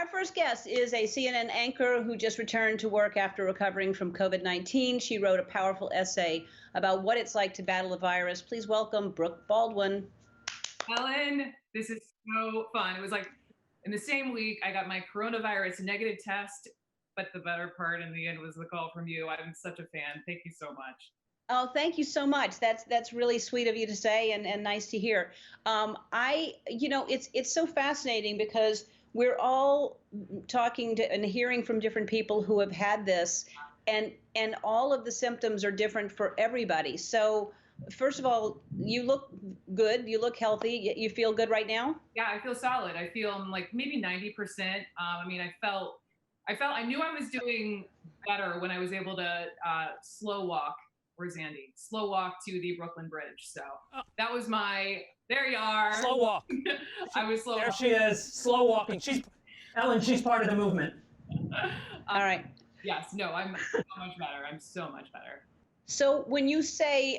Our first guest is a CNN anchor who just returned to work after recovering from COVID-19. She wrote a powerful essay about what it's like to battle the virus. Please welcome Brooke Baldwin. Ellen, this is so fun. It was like in the same week, I got my coronavirus negative test, but the better part in the end was the call from you. I'm such a fan. Thank you so much. Oh, thank you so much. That's really sweet of you to say and nice to hear. It's so fascinating because we're all talking to and hearing from different people who have had this, and all of the symptoms are different for everybody. So, first of all, you look good. You look healthy. You feel good right now? Yeah, I feel solid. I feel like maybe 90%. I knew I was doing better when I was able to slow walk. Where's Andy? Slow walk to the Brooklyn Bridge. So that was there you are. Slow walk. I was slow There walking. she is, slow walking. Ellen, she's part of the movement. All right. Yes, no, I'm so much better. I'm so much better. So when you say,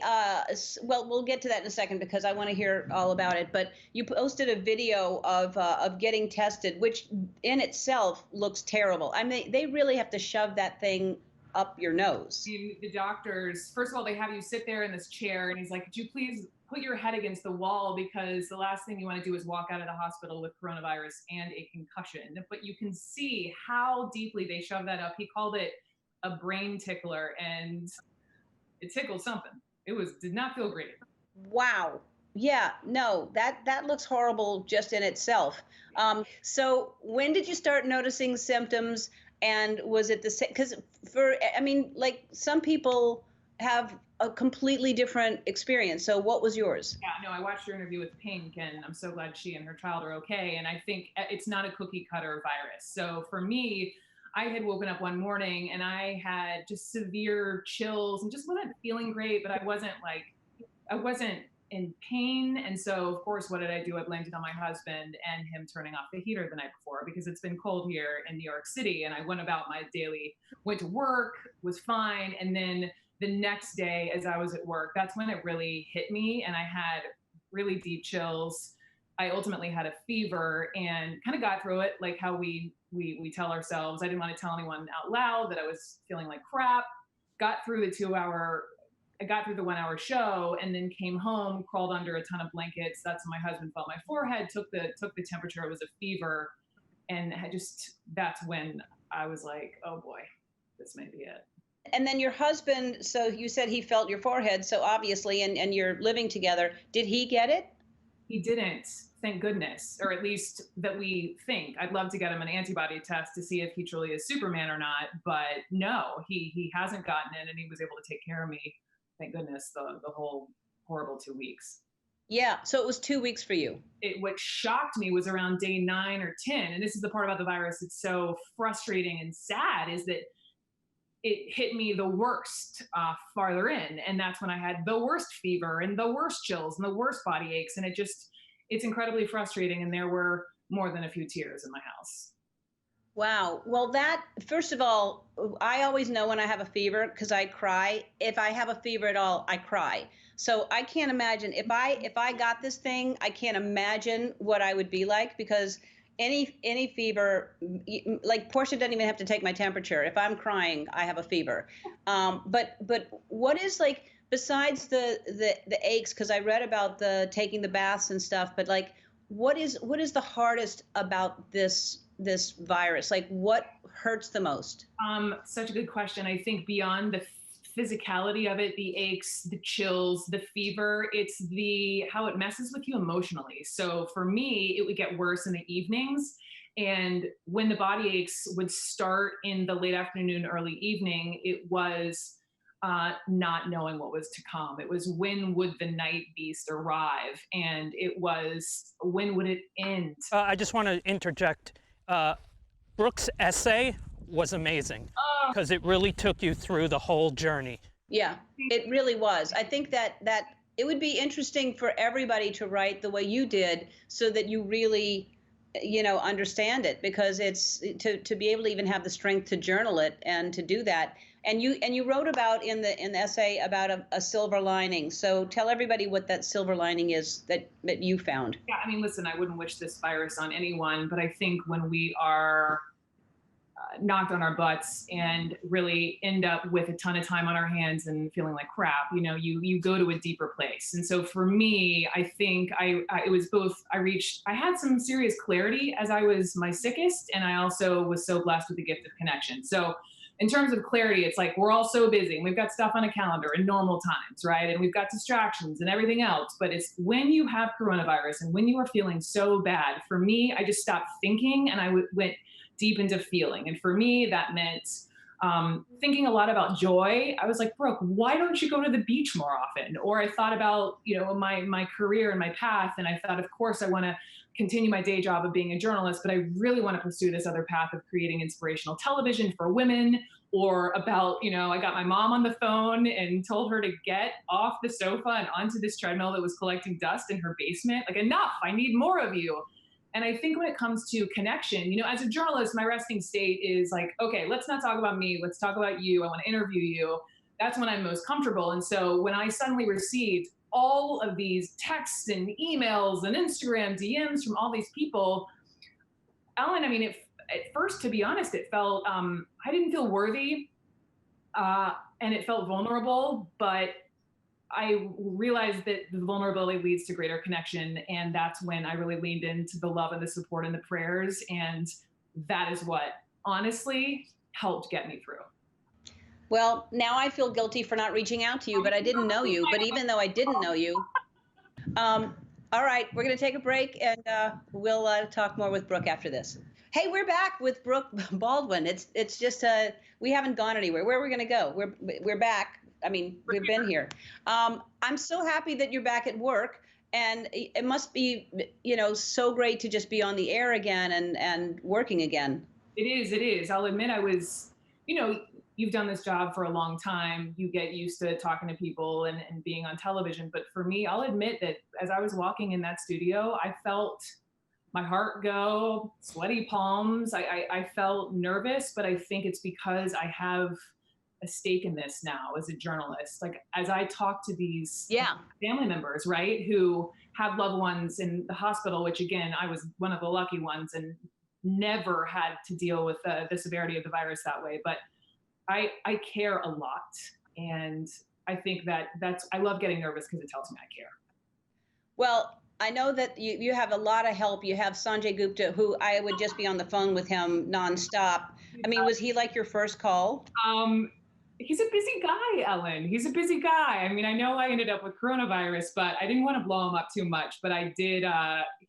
well, we'll get to that in a second because I want to hear all about it. But you posted a video of getting tested, which in itself looks terrible. I mean, they really have to shove that thing up your nose. The doctors, first of all, they have you sit there in this chair, and he's like, "Could you please put your head against the wall, because the last thing you want to do is walk out of the hospital with coronavirus and a concussion." But you can see how deeply they shove that up. He called it a brain tickler, and it tickled something. Did not feel great. Wow. Yeah, no, that looks horrible just in itself. So when did you start noticing symptoms? And was it the same? Because like some people have a completely different experience. So what was yours? Yeah, no, I watched your interview with Pink, and I'm so glad she and her child are okay. And I think it's not a cookie cutter virus. So for me, I had woken up one morning and I had just severe chills and just wasn't feeling great, but I wasn't in pain. And so, of course, what did I do? I blamed it on my husband and him turning off the heater the night before, because it's been cold here in New York City. And I went about went to work, was fine. And then the next day, as I was at work, that's when it really hit me. And I had really deep chills. I ultimately had a fever and kind of got through it, like how we tell ourselves. I didn't want to tell anyone out loud that I was feeling like crap. Got through I got through the 1 hour show, and then came home, crawled under a ton of blankets. That's when my husband felt my forehead, took the temperature. It was a fever. And that's when I was like, oh boy, this may be it. And then your husband, so you said he felt your forehead, so obviously, and you're living together. Did he get it? He didn't, thank goodness, or at least that we think. I'd love to get him an antibody test to see if he truly is Superman or not, but no, he hasn't gotten it, and he was able to take care of me. Thank goodness, the whole horrible 2 weeks. Yeah, so it was 2 weeks for you. What shocked me was around day 9 or 10, and this is the part about the virus that's so frustrating and sad, is that it hit me the worst farther in. And that's when I had the worst fever and the worst chills and the worst body aches. And it's incredibly frustrating. And there were more than a few tears in my house. Wow. Well, first of all, I always know when I have a fever because I cry. If I have a fever at all, I cry. So I can't imagine if I got this thing, I can't imagine what I would be like, because any fever, like Portia doesn't even have to take my temperature. If I'm crying, I have a fever. But what is, like, besides the aches, because I read about the taking the baths and stuff, but like what is the hardest about this virus? Like, what hurts the most? Such a good question. I think beyond the physicality of it, the aches, the chills, the fever, it's how it messes with you emotionally. So for me, it would get worse in the evenings. And when the body aches would start in the late afternoon, early evening, it was not knowing what was to come. It was, when would the night beast arrive? And it was, when would it end? I just want to interject. Brooke's essay was amazing because it really took you through the whole journey. Yeah, it really was. I think that it would be interesting for everybody to write the way you did, so that you really understand it, because it's to be able to even have the strength to journal it and to do that. And you wrote about in the essay about a silver lining. So tell everybody what that silver lining is that you found. Yeah, I mean, listen, I wouldn't wish this virus on anyone, but I think when we are knocked on our butts and really end up with a ton of time on our hands and feeling like crap, you go to a deeper place. And so for me, I think it was both. I had some serious clarity as I was my sickest, and I also was so blessed with the gift of connection. So in terms of clarity, it's like we're all so busy and we've got stuff on a calendar in normal times, right? And we've got distractions and everything else. But it's when you have coronavirus and when you are feeling so bad, for me, I just stopped thinking and I went deep into feeling. And for me, that meant thinking a lot about joy. I was like, Brooke, why don't you go to the beach more often? Or I thought about, my career and my path. And I thought, of course, I want to continue my day job of being a journalist, but I really want to pursue this other path of creating inspirational television for women. Or about, I got my mom on the phone and told her to get off the sofa and onto this treadmill that was collecting dust in her basement. Like, enough, I need more of you. And I think when it comes to connection, as a journalist, my resting state is like, okay, let's not talk about me. Let's talk about you. I want to interview you. That's when I'm most comfortable. And so when I suddenly received all of these texts and emails and Instagram DMs from all these people, Ellen, I mean, at first, to be honest, it felt, I didn't feel worthy and it felt vulnerable, but I realized that the vulnerability leads to greater connection. And that's when I really leaned into the love and the support and the prayers. And that is what honestly helped get me through. Well, now I feel guilty for not reaching out to you, but I didn't know you. But even though I didn't know you, all right, we're going to take a break and we'll talk more with Brooke after this. Hey, we're back with Brooke Baldwin. It's just we haven't gone anywhere. Where are we going to go? We're back. I mean, we've been here. I'm so happy that you're back at work, and it must be, so great to just be on the air again and working again. It is. I'll admit I was, you've done this job for a long time. You get used to talking to people and being on television. But for me, I'll admit that as I was walking in that studio, I felt my heart go, sweaty palms. I felt nervous, but I think it's because I have a stake in this now as a journalist. Like, as I talk to these family members, right, who have loved ones in the hospital, which again, I was one of the lucky ones and never had to deal with the severity of the virus that way. But I care a lot. And I think I love getting nervous because it tells me I care. Well, I know that you have a lot of help. You have Sanjay Gupta, who I would just be on the phone with him nonstop. I mean, was he like your first call? He's a busy guy, Ellen. He's a busy guy. I mean, I know I ended up with coronavirus, but I didn't want to blow him up too much. But I did.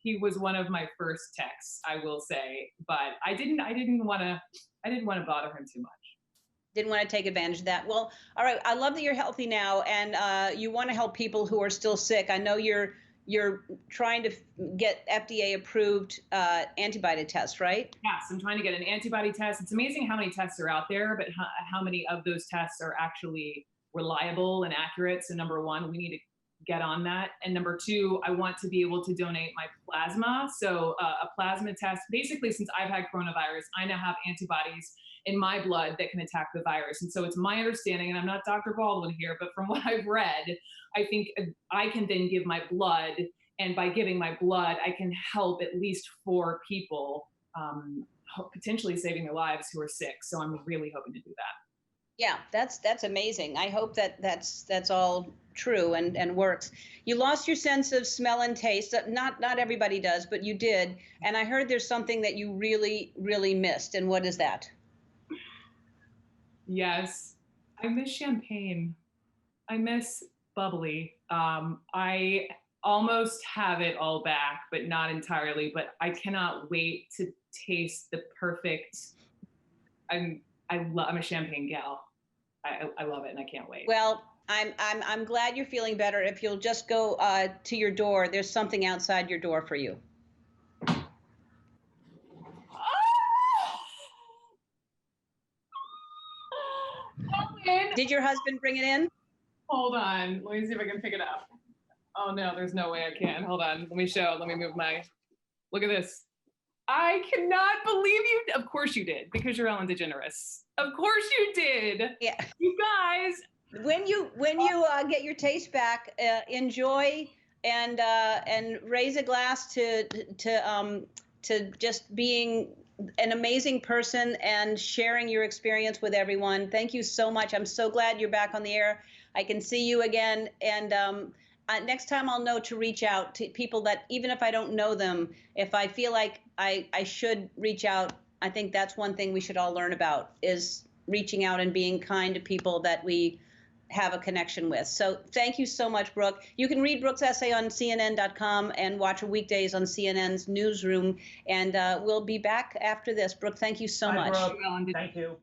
He was one of my first texts, I will say. But I didn't want to bother him too much. Didn't want to take advantage of that. Well, all right. I love that you're healthy now, and you want to help people who are still sick. I know you're trying to get FDA approved antibody tests, right? Yes, I'm trying to get an antibody test. It's amazing how many tests are out there, but how many of those tests are actually reliable and accurate. So number one, we need to get on that. And number two, I want to be able to donate my plasma. So a plasma test, basically, since I've had coronavirus, I now have antibodies in my blood that can attack the virus. And so it's my understanding, and I'm not Dr. Baldwin here, but from what I've read, I think I can then give my blood, and by giving my blood, I can help at least 4 people, potentially saving their lives who are sick. So I'm really hoping to do that. Yeah, that's amazing. I hope that's all true and works. You lost your sense of smell and taste. Not everybody does, but you did. And I heard there's something that you really, really missed. And what is that? Yes, I miss champagne. I miss bubbly. I almost have it all back, but not entirely. But I cannot wait to taste the perfect. I'm a champagne gal. I love it, and I can't wait. Well, I'm glad you're feeling better. If you'll just go to your door, there's something outside your door for you. Did your husband bring it in? Hold on. Let me see if I can pick it up. Oh no, there's no way I can. Hold on. Let me move my, look at this. I cannot believe you. Of course you did, because you're Ellen DeGeneres. Of course you did. Yeah. You guys. When you get your taste back, enjoy and raise a glass to just being an amazing person and sharing your experience with everyone. Thank you so much. I'm so glad you're back on the air. I can see you again. And next time I'll know to reach out to people that, even if I don't know them, if I feel like I should reach out, I think that's one thing we should all learn about, is reaching out and being kind to people that we have a connection with. So thank you so much, Brooke. You can read Brooke's essay on CNN.com and watch her weekdays on CNN's Newsroom. And we'll be back after this. Brooke, thank you so much. Brooke. Thank you.